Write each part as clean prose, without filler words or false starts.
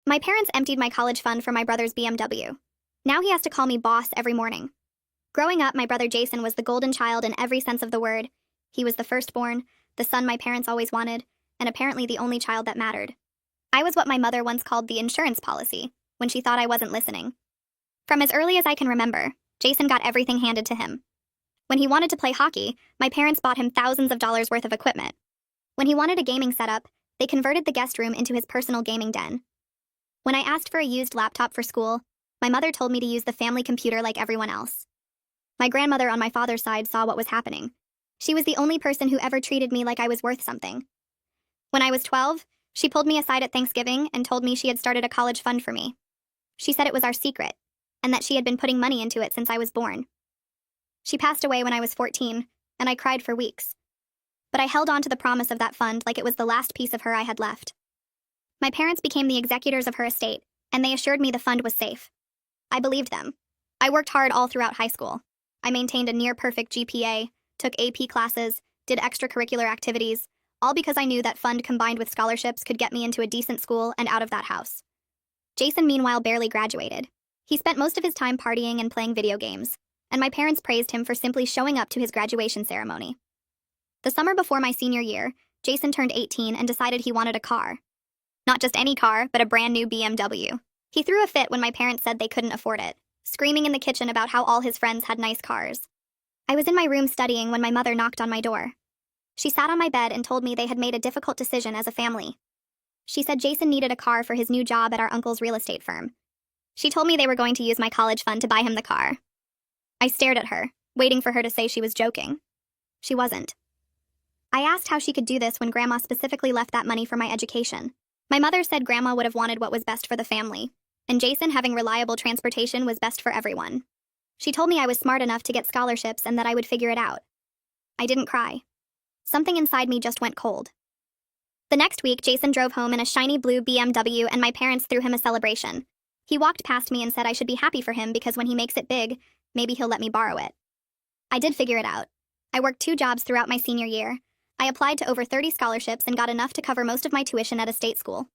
My parents emptied my college fund for my brother's BMW. Now he has to call me boss every morning. Growing up, my brother Jason was the golden child in every sense of the word. He was the firstborn, the son my parents always wanted, and apparently the only child that mattered. I was what my mother once called the insurance policy, when she thought I wasn't listening. From as early as I can remember, Jason got everything handed to him. When he wanted to play hockey, my parents bought him thousands of dollars worth of equipment. When he wanted a gaming setup, they converted the guest room into his personal gaming den. When I asked for a used laptop for school, my mother told me to use the family computer like everyone else. My grandmother on my father's side saw what was happening. She was the only person who ever treated me like I was worth something. When I was 12, she pulled me aside at Thanksgiving and told me she had started a college fund for me. She said it was our secret, and that she had been putting money into it since I was born. She passed away when I was 14, and I cried for weeks. But I held on to the promise of that fund like it was the last piece of her I had left. My parents became the executors of her estate, and they assured me the fund was safe. I believed them. I worked hard all throughout high school. I maintained a near-perfect GPA, took AP classes, did extracurricular activities, all because I knew that fund combined with scholarships could get me into a decent school and out of that house. Jason, meanwhile, barely graduated. He spent most of his time partying and playing video games, and my parents praised him for simply showing up to his graduation ceremony. The summer before my senior year, Jason turned 18 and decided he wanted a car. Not just any car, but a brand new BMW. He threw a fit when my parents said they couldn't afford it, screaming in the kitchen about how all his friends had nice cars. I was in my room studying when my mother knocked on my door. She sat on my bed and told me they had made a difficult decision as a family. She said Jason needed a car for his new job at our uncle's real estate firm. She told me they were going to use my college fund to buy him the car. I stared at her, waiting for her to say she was joking. She wasn't. I asked how she could do this when Grandma specifically left that money for my education. My mother said Grandma would have wanted what was best for the family, and Jason having reliable transportation was best for everyone. She told me I was smart enough to get scholarships and that I would figure it out. I didn't cry. Something inside me just went cold. The next week, Jason drove home in a shiny blue BMW and my parents threw him a celebration. He walked past me and said I should be happy for him because when he makes it big, maybe he'll let me borrow it. I did figure it out. I worked 2 jobs throughout my senior year. I applied to over 30 scholarships and got enough to cover most of my tuition at a state school.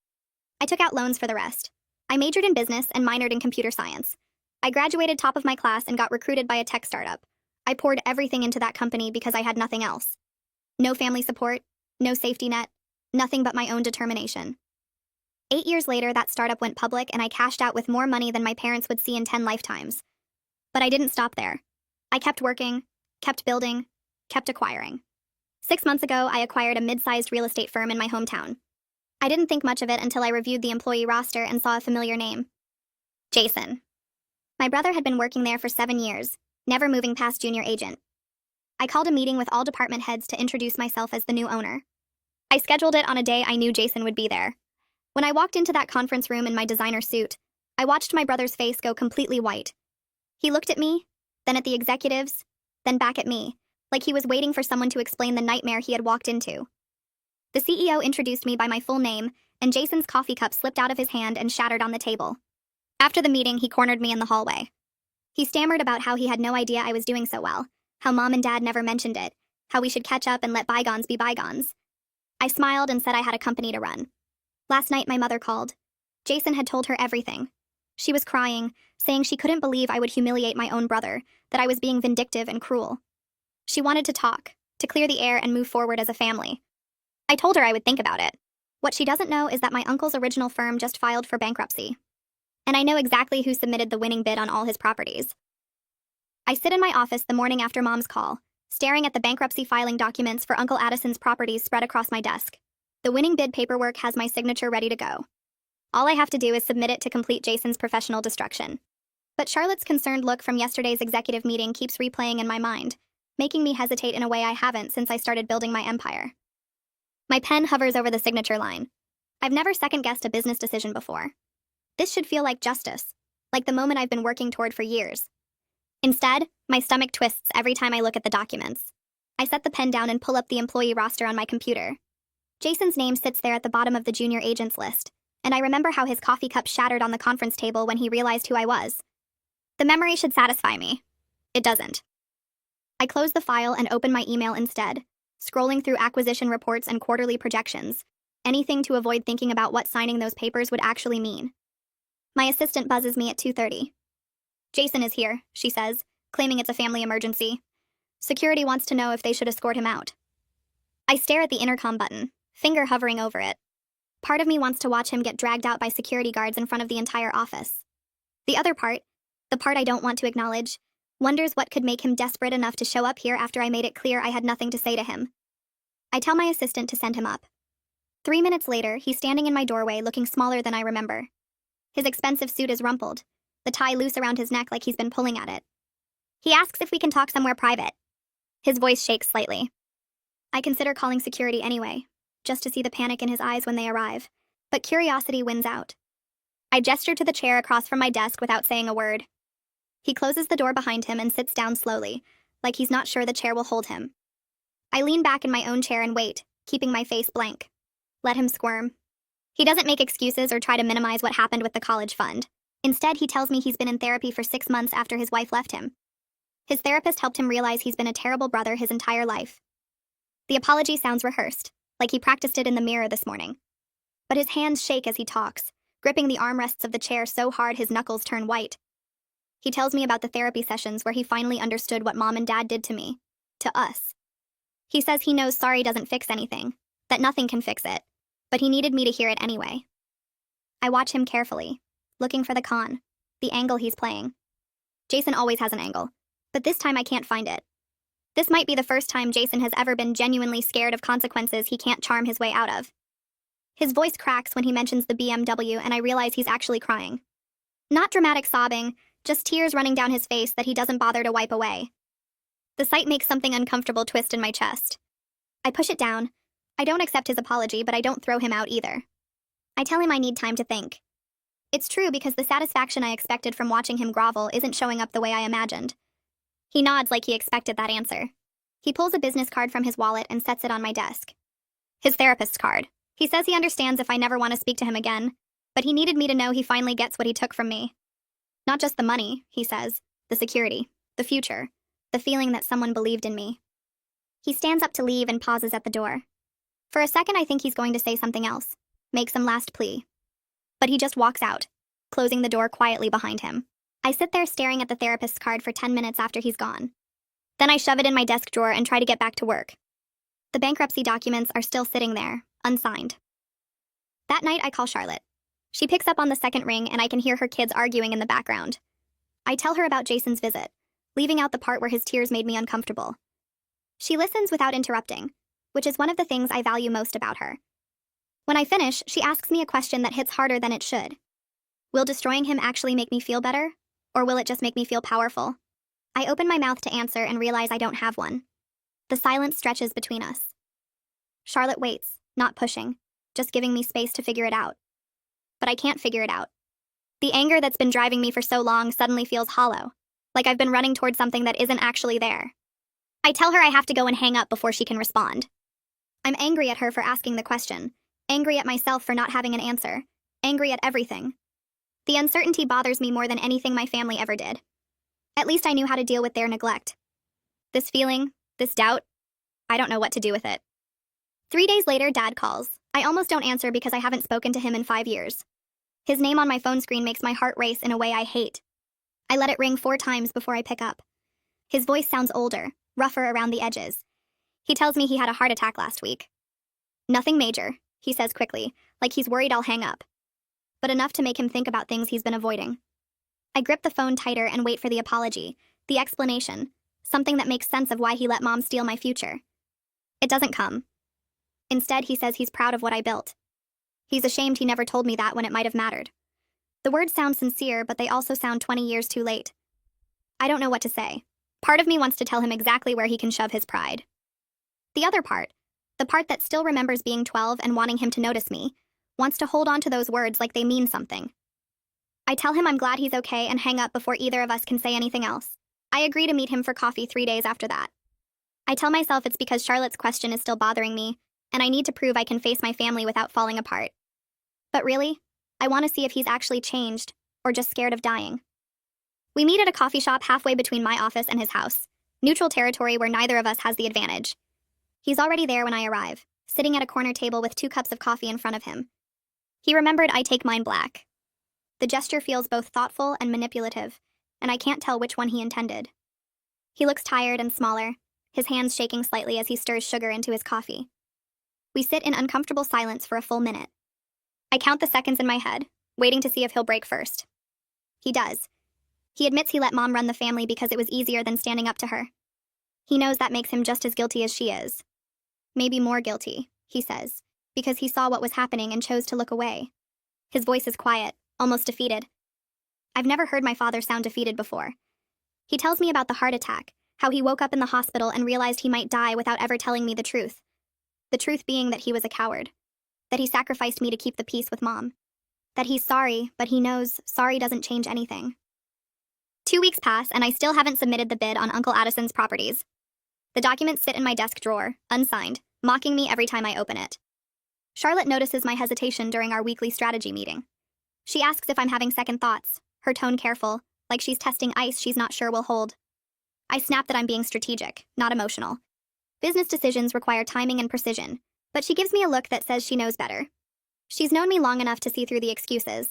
I took out loans for the rest. I majored in business and minored in computer science. I graduated top of my class and got recruited by a tech startup. I poured everything into that company because I had nothing else. No family support, no safety net, nothing but my own determination. 8 years later, that startup went public and I cashed out with more money than my parents would see in 10 lifetimes. But I didn't stop there. I kept working, kept building, kept acquiring. 6 months ago, I acquired a mid-sized real estate firm in my hometown. I didn't think much of it until I reviewed the employee roster and saw a familiar name. Jason. My brother had been working there for 7 years, never moving past junior agent. I called a meeting with all department heads to introduce myself as the new owner. I scheduled it on a day I knew Jason would be there. When I walked into that conference room in my designer suit, I watched my brother's face go completely white. He looked at me, then at the executives, then back at me, like he was waiting for someone to explain the nightmare he had walked into. The CEO introduced me by my full name, and Jason's coffee cup slipped out of his hand and shattered on the table. After the meeting, he cornered me in the hallway. He stammered about how he had no idea I was doing so well, how Mom and Dad never mentioned it, how we should catch up and let bygones be bygones. I smiled and said I had a company to run. Last night, my mother called. Jason had told her everything. She was crying, saying she couldn't believe I would humiliate my own brother, that I was being vindictive and cruel. She wanted to talk, to clear the air and move forward as a family. I told her I would think about it. What she doesn't know is that my uncle's original firm just filed for bankruptcy. And I know exactly who submitted the winning bid on all his properties. I sit in my office the morning after Mom's call, staring at the bankruptcy filing documents for Uncle Addison's properties spread across my desk. The winning bid paperwork has my signature ready to go. All I have to do is submit it to complete Jason's professional destruction. But Charlotte's concerned look from yesterday's executive meeting keeps replaying in my mind, making me hesitate in a way I haven't since I started building my empire. My pen hovers over the signature line. I've never second-guessed a business decision before. This should feel like justice, like the moment I've been working toward for years. Instead, my stomach twists every time I look at the documents. I set the pen down and pull up the employee roster on my computer. Jason's name sits there at the bottom of the junior agents list, and I remember how his coffee cup shattered on the conference table when he realized who I was. The memory should satisfy me. It doesn't. I close the file and open my email instead, scrolling through acquisition reports and quarterly projections, anything to avoid thinking about what signing those papers would actually mean. My assistant buzzes me at 2:30. Jason is here, she says, claiming it's a family emergency. Security wants to know if they should escort him out. I stare at the intercom button, finger hovering over it. Part of me wants to watch him get dragged out by security guards in front of the entire office. The other part, the part I don't want to acknowledge, wonders what could make him desperate enough to show up here after I made it clear I had nothing to say to him. I tell my assistant to send him up. 3 minutes later, he's standing in my doorway looking smaller than I remember. His expensive suit is rumpled, the tie loose around his neck like he's been pulling at it. He asks if we can talk somewhere private. His voice shakes slightly. I consider calling security anyway, just to see the panic in his eyes when they arrive, but curiosity wins out. I gesture to the chair across from my desk without saying a word. He closes the door behind him and sits down slowly, like he's not sure the chair will hold him. I lean back in my own chair and wait, keeping my face blank. Let him squirm. He doesn't make excuses or try to minimize what happened with the college fund. Instead, he tells me he's been in therapy for 6 months after his wife left him. His therapist helped him realize he's been a terrible brother his entire life. The apology sounds rehearsed, like he practiced it in the mirror this morning. But his hands shake as he talks, gripping the armrests of the chair so hard his knuckles turn white. He tells me about the therapy sessions where he finally understood what Mom and Dad did to me. To us. He says he knows sorry doesn't fix anything, that nothing can fix it, but he needed me to hear it anyway. I watch him carefully, looking for the con, the angle he's playing. Jason always has an angle, but this time I can't find it. This might be the first time Jason has ever been genuinely scared of consequences he can't charm his way out of. His voice cracks when he mentions the BMW and I realize he's actually crying. Not dramatic sobbing, just tears running down his face that he doesn't bother to wipe away. The sight makes something uncomfortable twist in my chest. I push it down. I don't accept his apology, but I don't throw him out either. I tell him I need time to think. It's true because the satisfaction I expected from watching him grovel isn't showing up the way I imagined. He nods like he expected that answer. He pulls a business card from his wallet and sets it on my desk. His therapist's card. He says he understands if I never want to speak to him again, but he needed me to know he finally gets what he took from me. Not just the money, he says, the security, the future, the feeling that someone believed in me. He stands up to leave and pauses at the door. For a second I think he's going to say something else, make some last plea. But he just walks out, closing the door quietly behind him. I sit there staring at the therapist's card for 10 minutes after he's gone. Then I shove it in my desk drawer and try to get back to work. The bankruptcy documents are still sitting there, unsigned. That night I call Charlotte. She picks up on the second ring and I can hear her kids arguing in the background. I tell her about Jason's visit, leaving out the part where his tears made me uncomfortable. She listens without interrupting, which is one of the things I value most about her. When I finish, she asks me a question that hits harder than it should. Will destroying him actually make me feel better? Or will it just make me feel powerful? I open my mouth to answer and realize I don't have one. The silence stretches between us. Charlotte waits, not pushing, just giving me space to figure it out. But I can't figure it out. The anger that's been driving me for so long suddenly feels hollow, like I've been running towards something that isn't actually there. I tell her I have to go and hang up before she can respond. I'm angry at her for asking the question, angry at myself for not having an answer, angry at everything. The uncertainty bothers me more than anything my family ever did. At least I knew how to deal with their neglect. This feeling, this doubt, I don't know what to do with it. 3 days later, Dad calls. I almost don't answer because I haven't spoken to him in 5 years. His name on my phone screen makes my heart race in a way I hate. I let it ring 4 times before I pick up. His voice sounds older, rougher around the edges. He tells me he had a heart attack last week. Nothing major, he says quickly, like he's worried I'll hang up. But enough to make him think about things he's been avoiding. I grip the phone tighter and wait for the apology, the explanation, something that makes sense of why he let Mom steal my future. It doesn't come. Instead, he says he's proud of what I built. He's ashamed he never told me that when it might have mattered. The words sound sincere, but they also sound 20 years too late. I don't know what to say. Part of me wants to tell him exactly where he can shove his pride. The other part, the part that still remembers being 12 and wanting him to notice me, wants to hold on to those words like they mean something. I tell him I'm glad he's okay and hang up before either of us can say anything else. I agree to meet him for coffee 3 days after that. I tell myself it's because Charlotte's question is still bothering me, and I need to prove I can face my family without falling apart. But really, I want to see if he's actually changed, or just scared of dying. We meet at a coffee shop halfway between my office and his house, neutral territory where neither of us has the advantage. He's already there when I arrive, sitting at a corner table with 2 cups of coffee in front of him. He remembered I take mine black. The gesture feels both thoughtful and manipulative, and I can't tell which one he intended. He looks tired and smaller, his hands shaking slightly as he stirs sugar into his coffee. We sit in uncomfortable silence for a full minute. I count the seconds in my head, waiting to see if he'll break first. He does. He admits he let Mom run the family because it was easier than standing up to her. He knows that makes him just as guilty as she is. Maybe more guilty, he says, because he saw what was happening and chose to look away. His voice is quiet, almost defeated. I've never heard my father sound defeated before. He tells me about the heart attack, how he woke up in the hospital and realized he might die without ever telling me the truth. The truth being that he was a coward. That he sacrificed me to keep the peace with Mom. That he's sorry, but he knows sorry doesn't change anything. 2 weeks pass, and I still haven't submitted the bid on Uncle Addison's properties. The documents sit in my desk drawer, unsigned, mocking me every time I open it. Charlotte notices my hesitation during our weekly strategy meeting. She asks if I'm having second thoughts, her tone careful, like she's testing ice she's not sure will hold. I snap that I'm being strategic, not emotional. Business decisions require timing and precision, but she gives me a look that says she knows better. She's known me long enough to see through the excuses.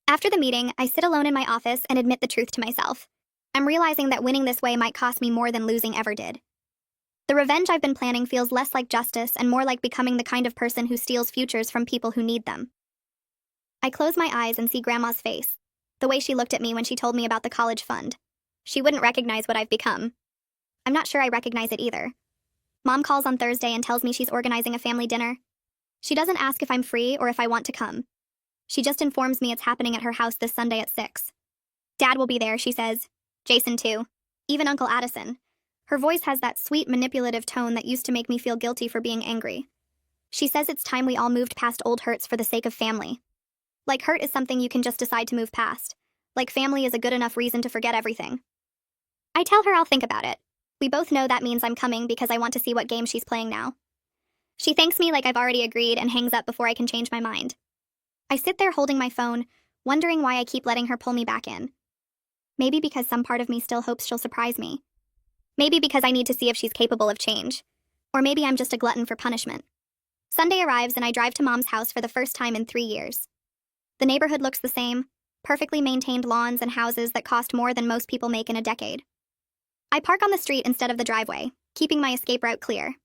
After the meeting, I sit alone in my office and admit the truth to myself. I'm realizing that winning this way might cost me more than losing ever did. The revenge I've been planning feels less like justice and more like becoming the kind of person who steals futures from people who need them. I close my eyes and see Grandma's face, the way she looked at me when she told me about the college fund. She wouldn't recognize what I've become. I'm not sure I recognize it either. Mom calls on Thursday and tells me she's organizing a family dinner. She doesn't ask if I'm free or if I want to come. She just informs me it's happening at her house this Sunday at 6. Dad will be there, she says. Jason too. Even Uncle Addison. Her voice has that sweet, manipulative tone that used to make me feel guilty for being angry. She says it's time we all moved past old hurts for the sake of family. Like hurt is something you can just decide to move past. Like family is a good enough reason to forget everything. I tell her I'll think about it. We both know that means I'm coming because I want to see what game she's playing now. She thanks me like I've already agreed and hangs up before I can change my mind. I sit there holding my phone, wondering why I keep letting her pull me back in. Maybe because some part of me still hopes she'll surprise me. Maybe because I need to see if she's capable of change. Or maybe I'm just a glutton for punishment. Sunday arrives and I drive to Mom's house for the first time in 3 years. The neighborhood looks the same, perfectly maintained lawns and houses that cost more than most people make in a decade. I park on the street instead of the driveway, keeping my escape route clear.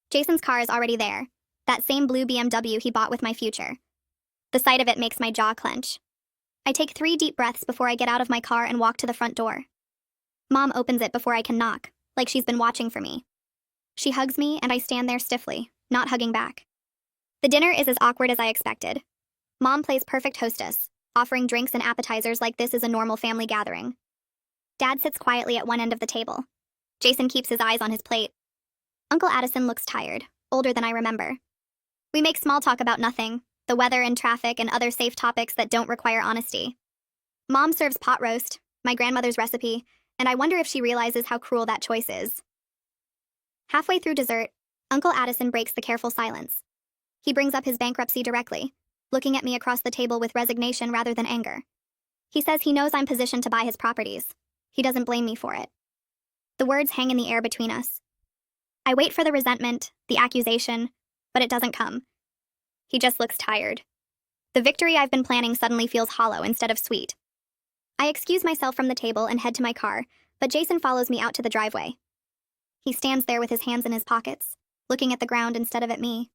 Jason's car is already there, that same blue BMW he bought with my future. The sight of it makes my jaw clench. I take 3 deep breaths before I get out of my car and walk to the front door. Mom opens it before I can knock, like she's been watching for me. She hugs me and I stand there stiffly, not hugging back. The dinner is as awkward as I expected. Mom plays perfect hostess, offering drinks and appetizers like this is a normal family gathering. Dad sits quietly at one end of the table. Jason keeps his eyes on his plate. Uncle Addison looks tired, older than I remember. We make small talk about nothing, the weather and traffic and other safe topics that don't require honesty. Mom serves pot roast, my grandmother's recipe, and I wonder if she realizes how cruel that choice is. Halfway through dessert, Uncle Addison breaks the careful silence. He brings up his bankruptcy directly, looking at me across the table with resignation rather than anger. He says he knows I'm positioned to buy his properties. He doesn't blame me for it. The words hang in the air between us. I wait for the resentment, the accusation, but it doesn't come. He just looks tired. The victory I've been planning suddenly feels hollow instead of sweet. I excuse myself from the table and head to my car, but Jason follows me out to the driveway. He stands there with his hands in his pockets, looking at the ground instead of at me.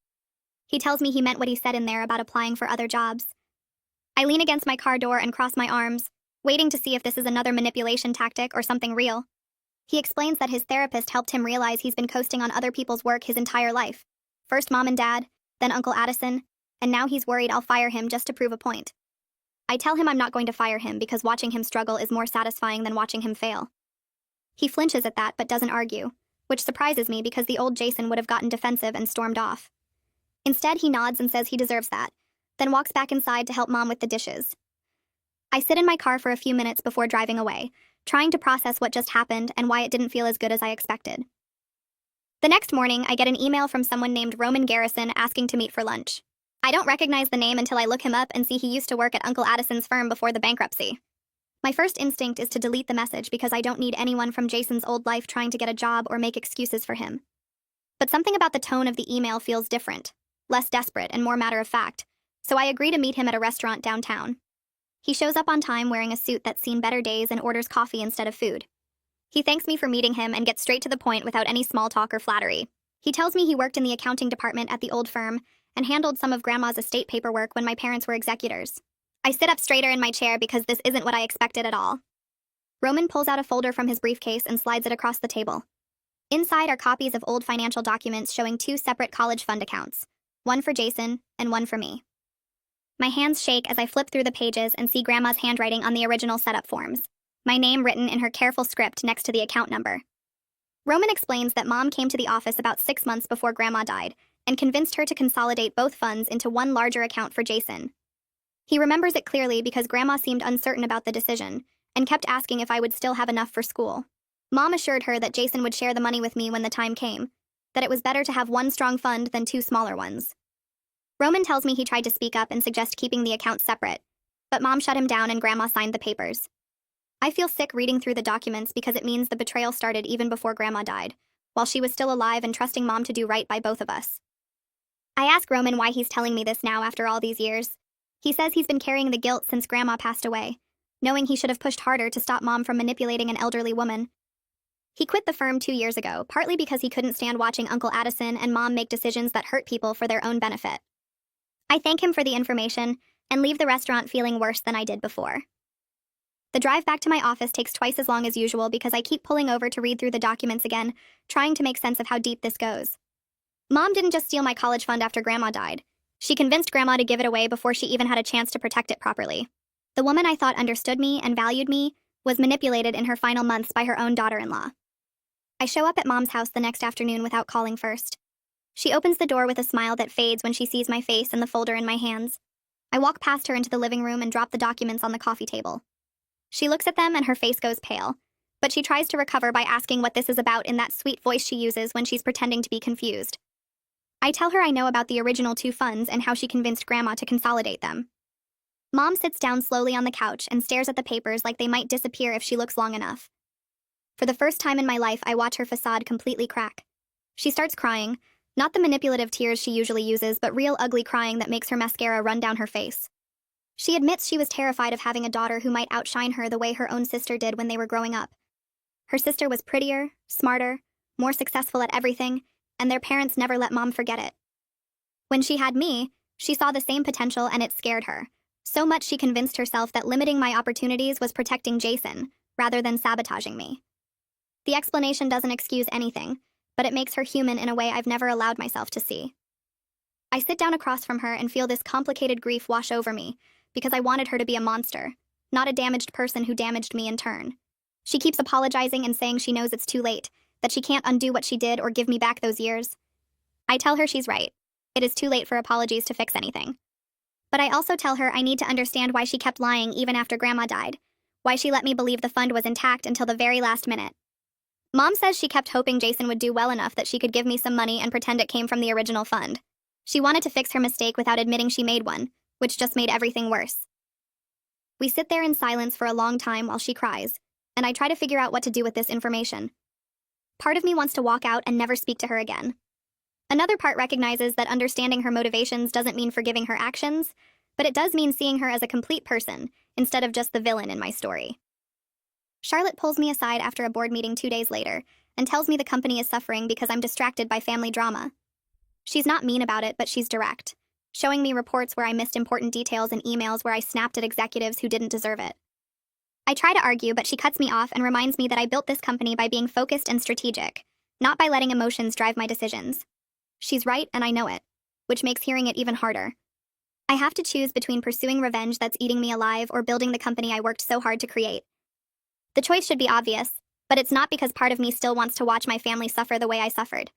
He tells me he meant what he said in there about applying for other jobs. I lean against my car door and cross my arms, waiting to see if this is another manipulation tactic or something real. He explains that his therapist helped him realize he's been coasting on other people's work his entire life. First Mom and Dad, then Uncle Addison, and now he's worried I'll fire him just to prove a point. I tell him I'm not going to fire him because watching him struggle is more satisfying than watching him fail. He flinches at that but doesn't argue, which surprises me because the old Jason would have gotten defensive and stormed off. Instead, he nods and says he deserves that, then walks back inside to help Mom with the dishes. I sit in my car for a few minutes before driving away, trying to process what just happened and why it didn't feel as good as I expected. The next morning, I get an email from someone named Roman Garrison asking to meet for lunch. I don't recognize the name until I look him up and see he used to work at Uncle Addison's firm before the bankruptcy. My first instinct is to delete the message because I don't need anyone from Jason's old life trying to get a job or make excuses for him. But something about the tone of the email feels different, less desperate and more matter-of-fact, so I agree to meet him at a restaurant downtown. He shows up on time wearing a suit that's seen better days and orders coffee instead of food. He thanks me for meeting him and gets straight to the point without any small talk or flattery. He tells me he worked in the accounting department at the old firm and handled some of Grandma's estate paperwork when my parents were executors. I sit up straighter in my chair because this isn't what I expected at all. Roman pulls out a folder from his briefcase and slides it across the table. Inside are copies of old financial documents showing 2 separate college fund accounts, one for Jason and one for me. My hands shake as I flip through the pages and see Grandma's handwriting on the original setup forms, my name written in her careful script next to the account number. Roman explains that Mom came to the office about 6 months before Grandma died and convinced her to consolidate both funds into one larger account for Jason. He remembers it clearly because Grandma seemed uncertain about the decision and kept asking if I would still have enough for school. Mom assured her that Jason would share the money with me when the time came, that it was better to have one strong fund than 2 smaller ones. Roman tells me he tried to speak up and suggest keeping the accounts separate, but Mom shut him down and Grandma signed the papers. I feel sick reading through the documents because it means the betrayal started even before Grandma died, while she was still alive and trusting Mom to do right by both of us. I ask Roman why he's telling me this now after all these years. He says he's been carrying the guilt since Grandma passed away, knowing he should have pushed harder to stop Mom from manipulating an elderly woman. He quit the firm 2 years ago, partly because he couldn't stand watching Uncle Addison and Mom make decisions that hurt people for their own benefit. I thank him for the information and leave the restaurant feeling worse than I did before. The drive back to my office takes twice as long as usual because I keep pulling over to read through the documents again, trying to make sense of how deep this goes. Mom didn't just steal my college fund after Grandma died. She convinced Grandma to give it away before she even had a chance to protect it properly. The woman I thought understood me and valued me was manipulated in her final months by her own daughter-in-law. I show up at Mom's house the next afternoon without calling first. She opens the door with a smile that fades when she sees my face and the folder in my hands. I walk past her into the living room and drop the documents on the coffee table. She looks at them and her face goes pale, but she tries to recover by asking what this is about in that sweet voice she uses when she's pretending to be confused. I tell her I know about the original 2 funds and how she convinced Grandma to consolidate them. Mom sits down slowly on the couch and stares at the papers like they might disappear if she looks long enough. For the first time in my life, I watch her facade completely crack. She starts crying, not the manipulative tears she usually uses, but real ugly crying that makes her mascara run down her face. She admits she was terrified of having a daughter who might outshine her the way her own sister did when they were growing up. Her sister was prettier, smarter, more successful at everything, and their parents never let Mom forget it. When she had me, she saw the same potential and it scared her. So much she convinced herself that limiting my opportunities was protecting Jason, rather than sabotaging me. The explanation doesn't excuse anything, but it makes her human in a way I've never allowed myself to see. I sit down across from her and feel this complicated grief wash over me, because I wanted her to be a monster, not a damaged person who damaged me in turn. She keeps apologizing and saying she knows it's too late, that she can't undo what she did or give me back those years. I tell her she's right. It is too late for apologies to fix anything. But I also tell her I need to understand why she kept lying even after Grandma died, why she let me believe the fund was intact until the very last minute. Mom says she kept hoping Jason would do well enough that she could give me some money and pretend it came from the original fund. She wanted to fix her mistake without admitting she made one, which just made everything worse. We sit there in silence for a long time while she cries, and I try to figure out what to do with this information. Part of me wants to walk out and never speak to her again. Another part recognizes that understanding her motivations doesn't mean forgiving her actions, but it does mean seeing her as a complete person, instead of just the villain in my story. Charlotte pulls me aside after a board meeting 2 days later and tells me the company is suffering because I'm distracted by family drama. She's not mean about it, but she's direct, showing me reports where I missed important details and emails where I snapped at executives who didn't deserve it. I try to argue, but she cuts me off and reminds me that I built this company by being focused and strategic, not by letting emotions drive my decisions. She's right, and I know it, which makes hearing it even harder. I have to choose between pursuing revenge that's eating me alive or building the company I worked so hard to create. The choice should be obvious, but it's not because part of me still wants to watch my family suffer the way I suffered.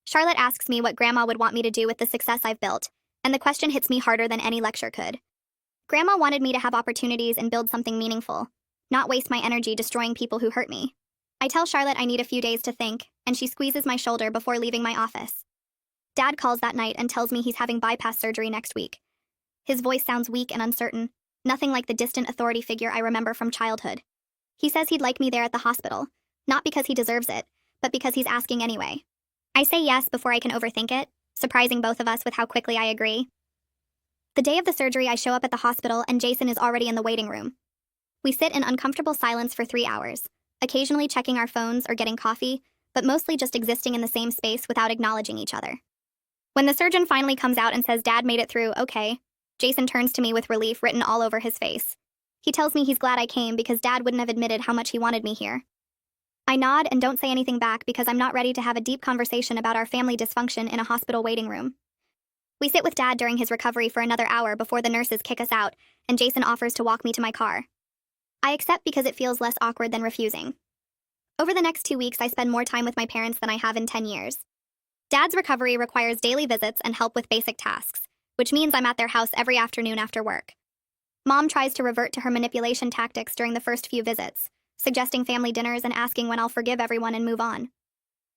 Charlotte asks me what Grandma would want me to do with the success I've built, and the question hits me harder than any lecture could. Grandma wanted me to have opportunities and build something meaningful, not waste my energy destroying people who hurt me. I tell Charlotte I need a few days to think, and she squeezes my shoulder before leaving my office. Dad calls that night and tells me he's having bypass surgery next week. His voice sounds weak and uncertain, nothing like the distant authority figure I remember from childhood. He says he'd like me there at the hospital, not because he deserves it, but because he's asking anyway. I say yes before I can overthink it, surprising both of us with how quickly I agree. The day of the surgery, I show up at the hospital and Jason is already in the waiting room. We sit in uncomfortable silence for 3 hours, occasionally checking our phones or getting coffee, but mostly just existing in the same space without acknowledging each other. When the surgeon finally comes out and says Dad made it through, okay, Jason turns to me with relief written all over his face. He tells me he's glad I came because Dad wouldn't have admitted how much he wanted me here. I nod and don't say anything back because I'm not ready to have a deep conversation about our family dysfunction in a hospital waiting room. We sit with Dad during his recovery for another hour before the nurses kick us out, and Jason offers to walk me to my car. I accept because it feels less awkward than refusing. Over the next 2 weeks, I spend more time with my parents than I have in 10 years. Dad's recovery requires daily visits and help with basic tasks, which means I'm at their house every afternoon after work. Mom tries to revert to her manipulation tactics during the first few visits, suggesting family dinners and asking when I'll forgive everyone and move on.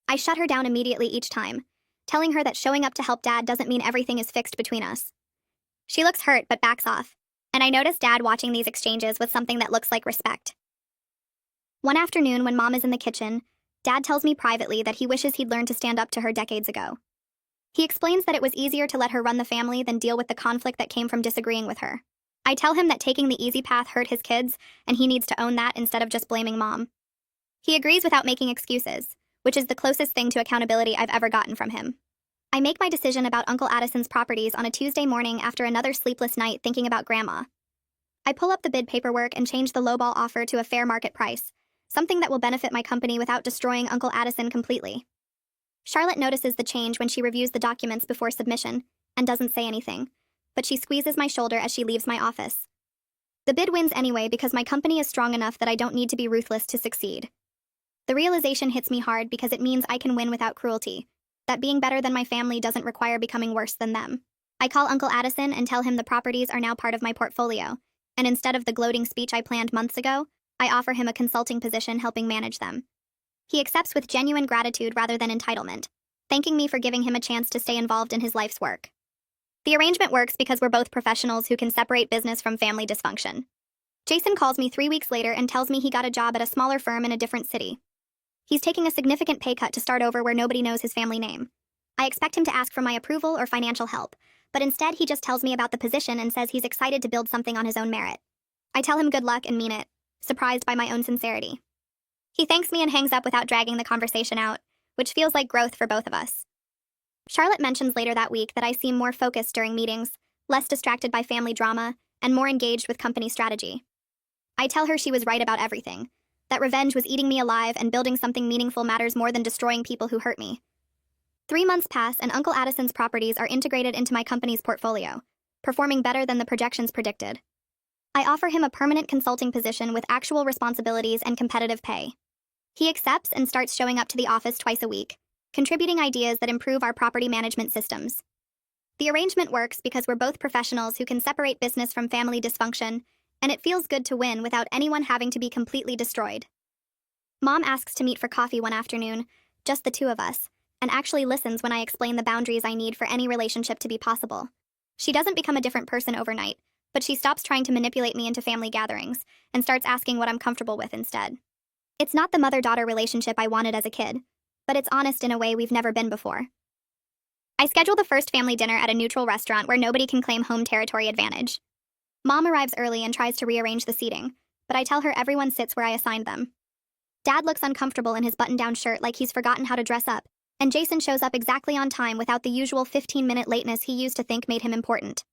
I shut her down immediately each time, telling her that showing up to help Dad doesn't mean everything is fixed between us. She looks hurt but backs off, and I notice Dad watching these exchanges with something that looks like respect. One afternoon, when Mom is in the kitchen, Dad tells me privately that he wishes he'd learned to stand up to her decades ago. He explains that it was easier to let her run the family than deal with the conflict that came from disagreeing with her. I tell him that taking the easy path hurt his kids, and he needs to own that instead of just blaming Mom. He agrees without making excuses, which is the closest thing to accountability I've ever gotten from him. I make my decision about Uncle Addison's properties on a Tuesday morning after another sleepless night thinking about Grandma. I pull up the bid paperwork and change the lowball offer to a fair market price, something that will benefit my company without destroying Uncle Addison completely. Charlotte notices the change when she reviews the documents before submission and doesn't say anything, but she squeezes my shoulder as she leaves my office. The bid wins anyway because my company is strong enough that I don't need to be ruthless to succeed. The realization hits me hard because it means I can win without cruelty, that being better than my family doesn't require becoming worse than them. I call Uncle Addison and tell him the properties are now part of my portfolio, and instead of the gloating speech I planned months ago, I offer him a consulting position helping manage them. He accepts with genuine gratitude rather than entitlement, thanking me for giving him a chance to stay involved in his life's work. The arrangement works because we're both professionals who can separate business from family dysfunction. Jason calls me 3 weeks later and tells me he got a job at a smaller firm in a different city. He's taking a significant pay cut to start over where nobody knows his family name. I expect him to ask for my approval or financial help, but instead he just tells me about the position and says he's excited to build something on his own merit. I tell him good luck and mean it, surprised by my own sincerity. He thanks me and hangs up without dragging the conversation out, which feels like growth for both of us. Charlotte mentions later that week that I seem more focused during meetings, less distracted by family drama, and more engaged with company strategy. I tell her she was right about everything, that revenge was eating me alive and building something meaningful matters more than destroying people who hurt me. 3 months pass and Uncle Addison's properties are integrated into my company's portfolio, performing better than the projections predicted. I offer him a permanent consulting position with actual responsibilities and competitive pay. He accepts and starts showing up to the office twice a week, contributing ideas that improve our property management systems. The arrangement works because we're both professionals who can separate business from family dysfunction, and it feels good to win without anyone having to be completely destroyed. Mom asks to meet for coffee one afternoon, just the two of us, and actually listens when I explain the boundaries I need for any relationship to be possible. She doesn't become a different person overnight, but she stops trying to manipulate me into family gatherings and starts asking what I'm comfortable with instead. It's not the mother-daughter relationship I wanted as a kid, but it's honest in a way we've never been before. I schedule the first family dinner at a neutral restaurant where nobody can claim home territory advantage. Mom arrives early and tries to rearrange the seating, but I tell her everyone sits where I assigned them. Dad looks uncomfortable in his button-down shirt like he's forgotten how to dress up, and Jason shows up exactly on time without the usual 15-minute lateness he used to think made him important.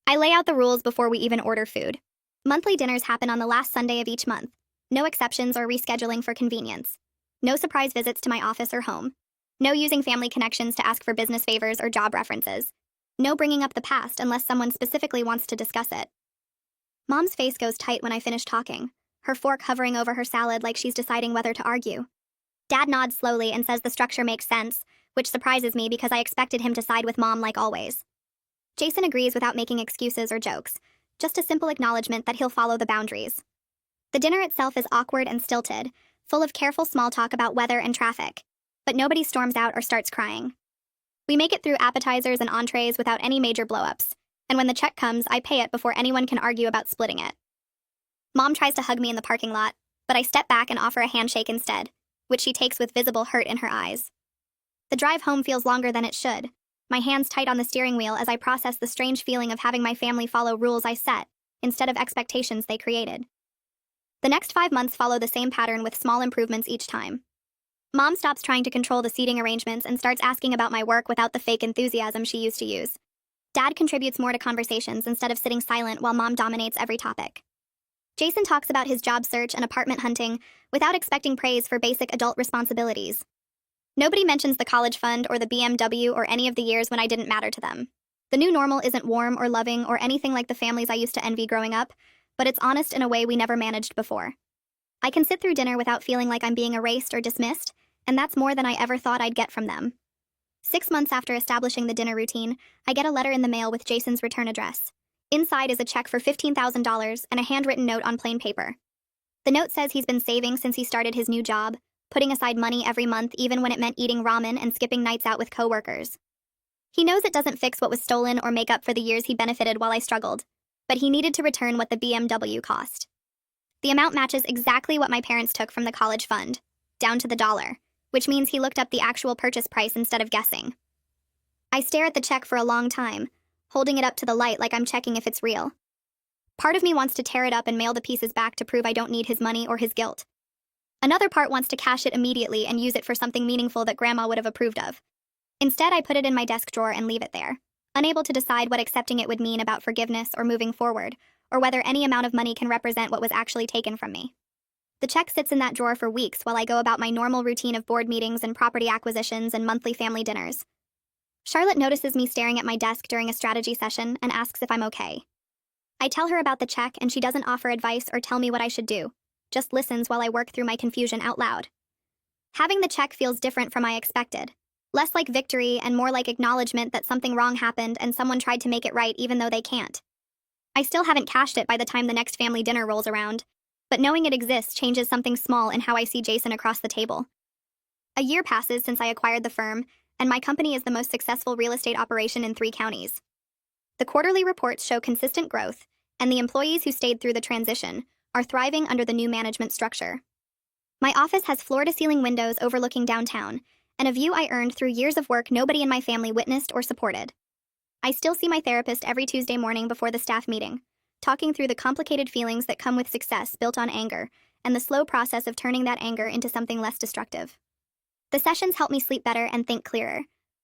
I lay out the rules before we even order food. Monthly dinners happen on the last Sunday of each month, no exceptions or rescheduling for convenience. No surprise visits to my office or home. No using family connections to ask for business favors or job references. No bringing up the past unless someone specifically wants to discuss it. Mom's face goes tight when I finish talking, her fork hovering over her salad like she's deciding whether to argue. Dad nods slowly and says the structure makes sense, which surprises me because I expected him to side with Mom like always. Jason agrees without making excuses or jokes, just a simple acknowledgement that he'll follow the boundaries. The dinner itself is awkward and stilted, full of careful small talk about weather and traffic, but nobody storms out or starts crying. We make it through appetizers and entrees without any major blow-ups, and when the check comes, I pay it before anyone can argue about splitting it. Mom tries to hug me in the parking lot, but I step back and offer a handshake instead, which she takes with visible hurt in her eyes. The drive home feels longer than it should, my hands tight on the steering wheel as I process the strange feeling of having my family follow rules I set, instead of expectations they created. The next 5 months follow the same pattern with small improvements each time. Mom stops trying to control the seating arrangements and starts asking about my work without the fake enthusiasm she used to use. Dad contributes more to conversations instead of sitting silent while Mom dominates every topic. Jason talks about his job search and apartment hunting without expecting praise for basic adult responsibilities. Nobody mentions the college fund or the BMW or any of the years when I didn't matter to them. The new normal isn't warm or loving or anything like the families I used to envy growing up, but it's honest in a way we never managed before. I can sit through dinner without feeling like I'm being erased or dismissed, and that's more than I ever thought I'd get from them. 6 months after establishing the dinner routine, I get a letter in the mail with Jason's return address. Inside is a check for $15,000 and a handwritten note on plain paper. The note says he's been saving since he started his new job, putting aside money every month even when it meant eating ramen and skipping nights out with coworkers. He knows it doesn't fix what was stolen or make up for the years he benefited while I struggled, but he needed to return what the BMW cost. The amount matches exactly what my parents took from the college fund, down to the dollar, which means he looked up the actual purchase price instead of guessing. I stare at the check for a long time, holding it up to the light like I'm checking if it's real. Part of me wants to tear it up and mail the pieces back to prove I don't need his money or his guilt. Another part wants to cash it immediately and use it for something meaningful that Grandma would have approved of. Instead, I put it in my desk drawer and leave it there, unable to decide what accepting it would mean about forgiveness or moving forward, or whether any amount of money can represent what was actually taken from me. The check sits in that drawer for weeks while I go about my normal routine of board meetings and property acquisitions and monthly family dinners. Charlotte notices me staring at my desk during a strategy session and asks if I'm okay. I tell her about the check and she doesn't offer advice or tell me what I should do, just listens while I work through my confusion out loud. Having the check feels different from I expected. Less like victory and more like acknowledgement that something wrong happened and someone tried to make it right even though they can't. I still haven't cashed it by the time the next family dinner rolls around, but knowing it exists changes something small in how I see Jason across the table. A year passes since I acquired the firm, and my company is the most successful real estate operation in 3 counties. The quarterly reports show consistent growth, and the employees who stayed through the transition are thriving under the new management structure. My office has floor-to-ceiling windows overlooking downtown, and a view I earned through years of work nobody in my family witnessed or supported. I still see my therapist every Tuesday morning before the staff meeting, talking through the complicated feelings that come with success built on anger, and the slow process of turning that anger into something less destructive. The sessions help me sleep better and think clearer,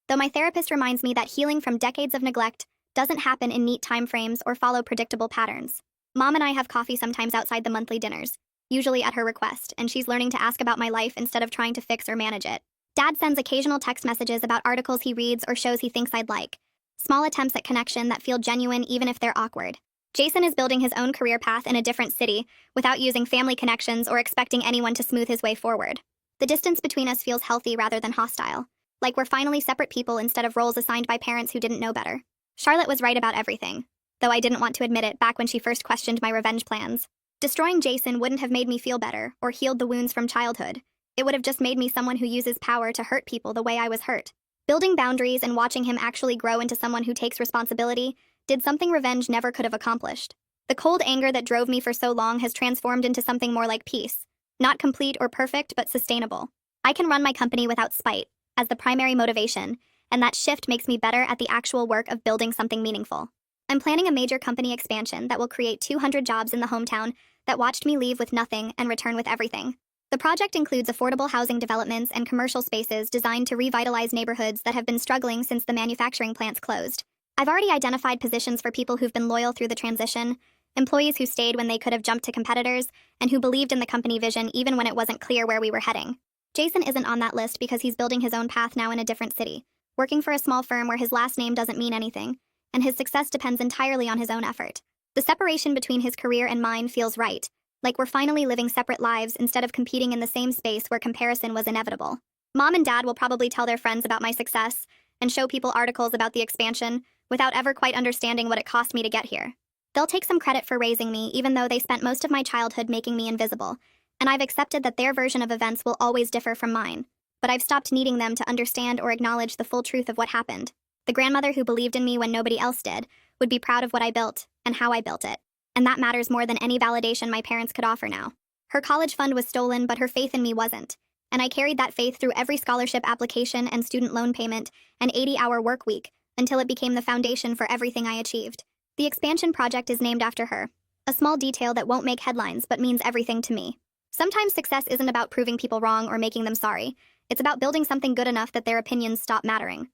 though my therapist reminds me that healing from decades of neglect doesn't happen in neat time frames or follow predictable patterns. Mom and I have coffee sometimes outside the monthly dinners, usually at her request, and she's learning to ask about my life instead of trying to fix or manage it. Dad sends occasional text messages about articles he reads or shows he thinks I'd like, small attempts at connection that feel genuine even if they're awkward. Jason is building his own career path in a different city without using family connections or expecting anyone to smooth his way forward. The distance between us feels healthy rather than hostile, like we're finally separate people instead of roles assigned by parents who didn't know better. Charlotte was right about everything, though I didn't want to admit it back when she first questioned my revenge plans. Destroying Jason wouldn't have made me feel better or healed the wounds from childhood. It would have just made me someone who uses power to hurt people the way I was hurt. Building boundaries and watching him actually grow into someone who takes responsibility did something revenge never could have accomplished. The cold anger that drove me for so long has transformed into something more like peace. Not complete or perfect, but sustainable. I can run my company without spite, as the primary motivation, and that shift makes me better at the actual work of building something meaningful. I'm planning a major company expansion that will create 200 jobs in the hometown that watched me leave with nothing and return with everything. The project includes affordable housing developments and commercial spaces designed to revitalize neighborhoods that have been struggling since the manufacturing plants closed. I've already identified positions for people who've been loyal through the transition, employees who stayed when they could have jumped to competitors, and who believed in the company vision even when it wasn't clear where we were heading. Jason isn't on that list because he's building his own path now in a different city, working for a small firm where his last name doesn't mean anything, and his success depends entirely on his own effort. The separation between his career and mine feels right, like we're finally living separate lives instead of competing in the same space where comparison was inevitable. Mom and Dad will probably tell their friends about my success and show people articles about the expansion without ever quite understanding what it cost me to get here. They'll take some credit for raising me, even though they spent most of my childhood making me invisible, and I've accepted that their version of events will always differ from mine. But I've stopped needing them to understand or acknowledge the full truth of what happened. The grandmother who believed in me when nobody else did would be proud of what I built and how I built it. And that matters more than any validation my parents could offer now. Her college fund was stolen, but her faith in me wasn't. And I carried that faith through every scholarship application and student loan payment and 80-hour work week until it became the foundation for everything I achieved. The expansion project is named after her, a small detail that won't make headlines but means everything to me. Sometimes success isn't about proving people wrong or making them sorry. It's about building something good enough that their opinions stop mattering.